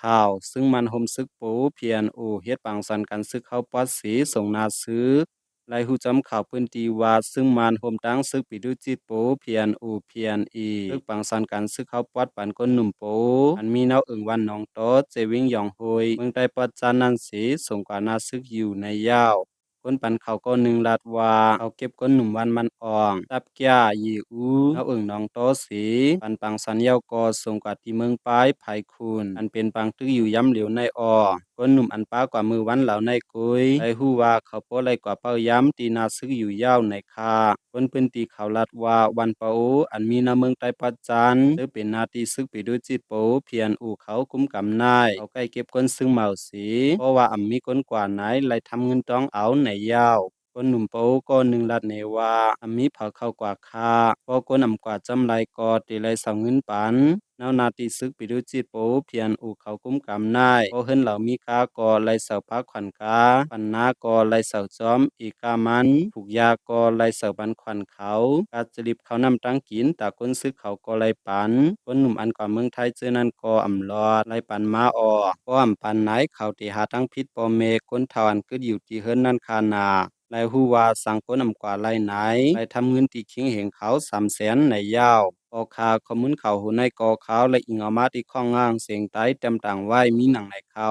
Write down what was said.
ข่าวซึ่งมันห่มซึกปูเพียนอูเฮ็ดปางสันกันซึกเข้าปอดสีส่งนาซื้อไลหูจำข่าวพื้นที่ว่าซึ่งมันห่มตั้งซึกปิดุจิตปูเพียนอูเพียนอีซึกปางสันกันซึกเข้าปอดปันก้นหนุ่มปูอันมีเนาอึงวันน้องโตเจวิงหยองฮุยเมืองใต้ปอดจานนันสีส่งกว่านาซึกอยู่ในยาวคนปันเขาก็หนึ่งลาดว่าเอาเก็บก้นหนุ่มวันมันอ่องตับแก่ยีอูเนาอึงน้องโตสีปันปังสันเยาวก็ส่งกว่าที่เมืองปายไผคุณอันเป็นปังตื้ออยู่ย้ำเหลียวในออก้นหนุ่มอันป้ากว่ามือวันเหล่าในกุยไอหู้ว่าเขาโป้ไรกว่าเป้าย้ำตีนาซึกอยู่ยาวในคาคนพื้นตีเขาลาดว่าวันเป้าอันมีนาเมืองใต้ปัจจันหรือเป็นนาตีซึกไปดูจิตโปเพียนอู่เขาคุ้มกำนายเอาใกล้เก็บก้นซึ่งเมาสีเพราะว่าอ่ำมีก้นกว่าไหนไล่ทำเงินต้องเอาในยาวคนหนุ่มโป้ก็หนึ่งลัดเนว่าอามีเผาเข้ากว่าคาพอคนอ่ำกว่าจำไรกอตีไรเสาเงินปันนาตีซึกปิดูจิตโป้เพียนอู่เขาคุ้มกำนายพอเฮินเหล่ามีกากอไรเสาพักขวัญกาปันนากอไรเสาจอมอีกามันผูกยากอไรเสาบันขวัญเขากาจริบเขานำตั้งกินตาก้นซึกเขาก็ไรปันคนหนุ่มอันกว่าเมืองไทยเจอนั้นก็อ่ำรอดไรปันมาออก็อ่ำปันไหนเขาตีหาตั้งพิษปอเมก้นทวันก็อยู่ที่เฮิรนนั่นคานาไลหูว่าสังคนนำกว่าไลไหนไลทำเงินตีคิงเหงเขา300,000ในยาวออคาขมุนเขาหูในกอเขาและอิงเอามาที่ข้องง่างเสียงไตเต็มต่างไว้มีหนังในเขา